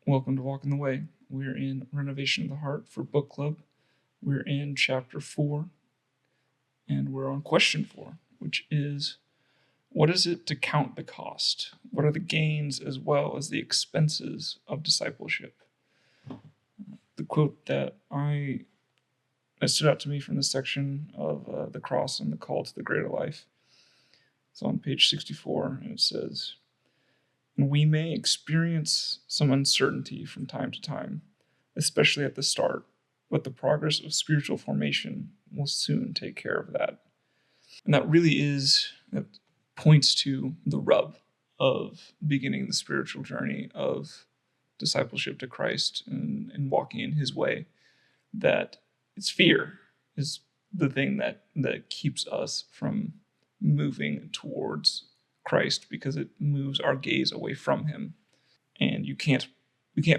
Welcome to Walking the Way. We're in Renovation of the Heart for book club. We're in chapter 4, and we're on question 4, which is, what is it to count the cost? What are the gains as well as the expenses of discipleship? The quote that stood out to me from this section of The Cross and the Call to the Greater Life. It's on page 64, and it says, "And we may experience some uncertainty from time to time, especially at the start, but the progress of spiritual formation will soon take care of that." And that points to the rub of beginning the spiritual journey of discipleship to Christ and walking in his way, that it's fear is the thing that keeps us from moving towards Christ, because it moves our gaze away from him. And you can't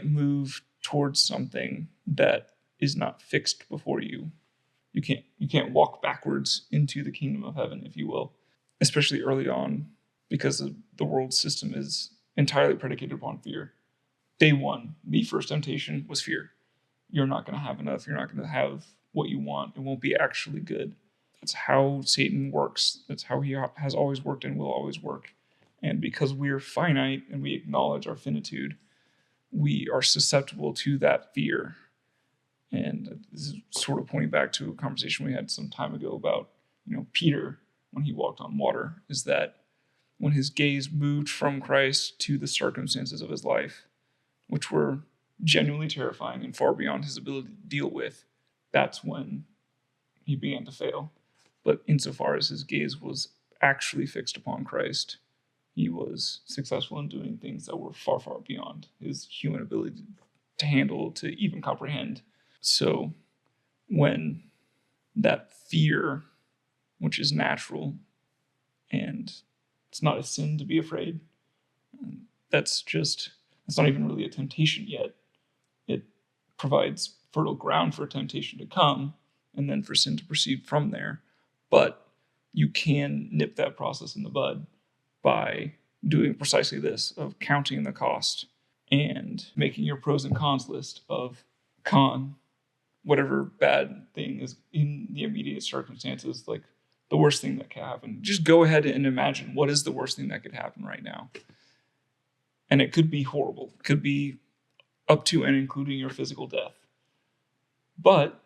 move towards something that is not fixed before you. You can't walk backwards into the kingdom of heaven, if you will, especially early on, because the world system is entirely predicated upon fear. Day one, the first temptation was fear. You're not going to have enough. You're not going to have what you want. It won't be actually good. That's how Satan works. That's how he has always worked and will always work. And because we're finite and we acknowledge our finitude, we are susceptible to that fear. And this is sort of pointing back to a conversation we had some time ago about, Peter, when he walked on water, is that when his gaze moved from Christ to the circumstances of his life, which were genuinely terrifying and far beyond his ability to deal with, that's when he began to fail. But insofar as his gaze was actually fixed upon Christ, he was successful in doing things that were far, far beyond his human ability to handle, to even comprehend. So when that fear, which is natural, and it's not a sin to be afraid, that's not even really a temptation yet. It provides fertile ground for temptation to come, and then for sin to proceed from there. But you can nip that process in the bud by doing precisely this, of counting the cost and making your pros and cons list of whatever bad thing is in the immediate circumstances, like the worst thing that could happen. Just go ahead and imagine, what is the worst thing that could happen right now? And it could be horrible. It could be up to and including your physical death. But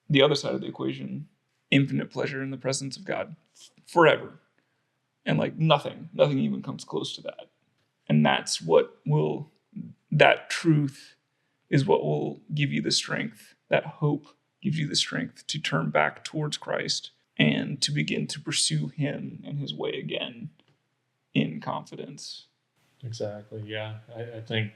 the other side of the equation, infinite pleasure in the presence of God forever. And nothing even comes close to that. And that truth is what will give you the strength. That hope gives you the strength to turn back towards Christ and to begin to pursue him and his way again in confidence. Exactly, yeah. I think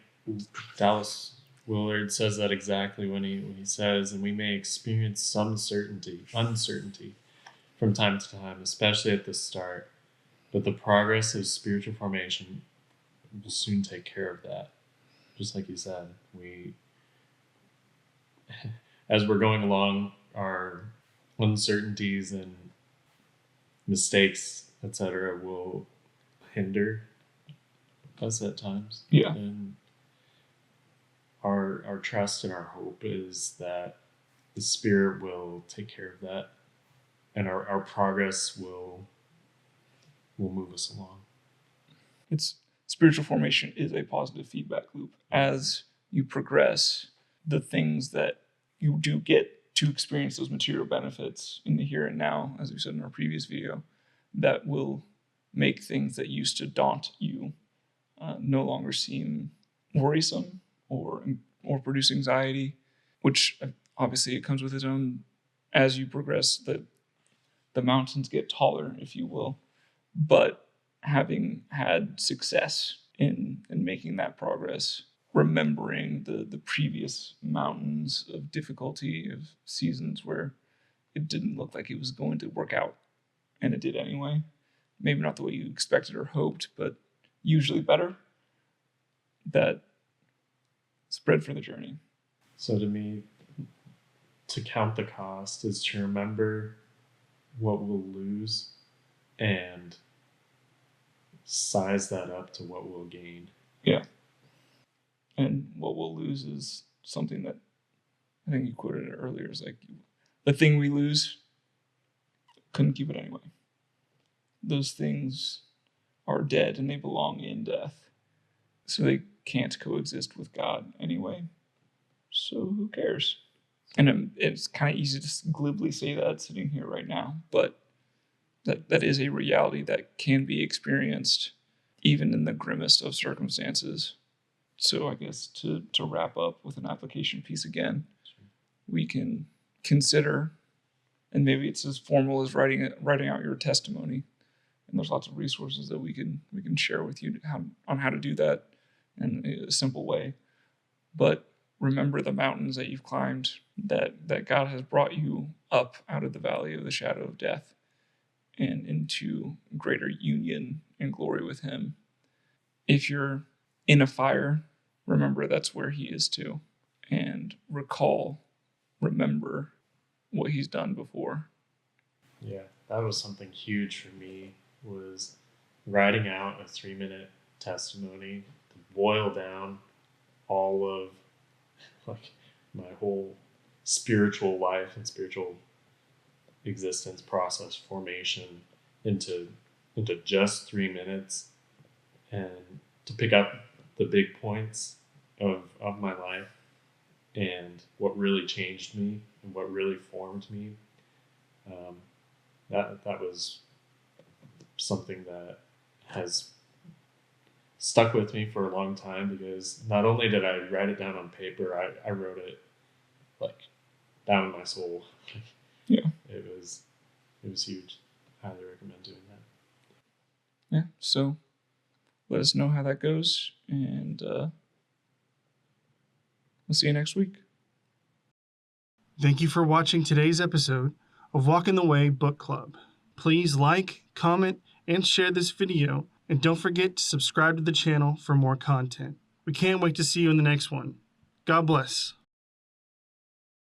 Dallas Willard says that exactly when he says, "And we may experience some uncertainty from time to time, especially at the start, but the progress of spiritual formation will soon take care of that." Just like you said, as we're going along, our uncertainties and mistakes, etc., will hinder us at times. Yeah. And our trust and our hope is that the Spirit will take care of that, and our progress will move us along. Spiritual formation is a positive feedback loop. As you progress, the things that you do get to experience those material benefits in the here and now, as we said in our previous video, that will make things that used to daunt you no longer seem worrisome or produce anxiety, which obviously it comes with its own. As you progress, the mountains get taller, if you will. But having had success in making that progress, remembering the previous mountains of difficulty, of seasons where it didn't look like it was going to work out, and it did anyway. Maybe not the way you expected or hoped, but usually better. That spread for the journey. So to me, to count the cost is to remember what we'll lose and size that up to what we'll gain. Yeah. And what will lose is something that I think you quoted it earlier. Is like the thing we lose, couldn't keep it anyway. Those things are dead and they belong in death. So they can't coexist with God anyway. So who cares? And it's kind of easy to glibly say that sitting here right now, but that is a reality that can be experienced even in the grimmest of circumstances. So I guess to wrap up with an application piece again, we can consider, and maybe it's as formal as writing out your testimony. And there's lots of resources that we can share with you on how to do that in a simple way. But remember the mountains that you've climbed, that God has brought you up out of the valley of the shadow of death and into greater union and glory with him. If you're in a fire, remember that's where he is too. And remember what he's done before. Yeah, that was something huge for me, was writing out a 3-minute testimony to boil down all of like my whole spiritual life and spiritual existence process formation into just 3 minutes, and to pick up the big points of my life and what really changed me and what really formed me. That was something that has stuck with me for a long time, because not only did I write it down on paper, I wrote it like down in my soul. Yeah. It was huge. Highly recommend doing that. Yeah. So let us know how that goes, and we'll see you next week. Thank you for watching today's episode of Walk in the Way Book Club. Please like, comment, and share this video, and don't forget to subscribe to the channel for more content. We can't wait to see you in the next one. God bless.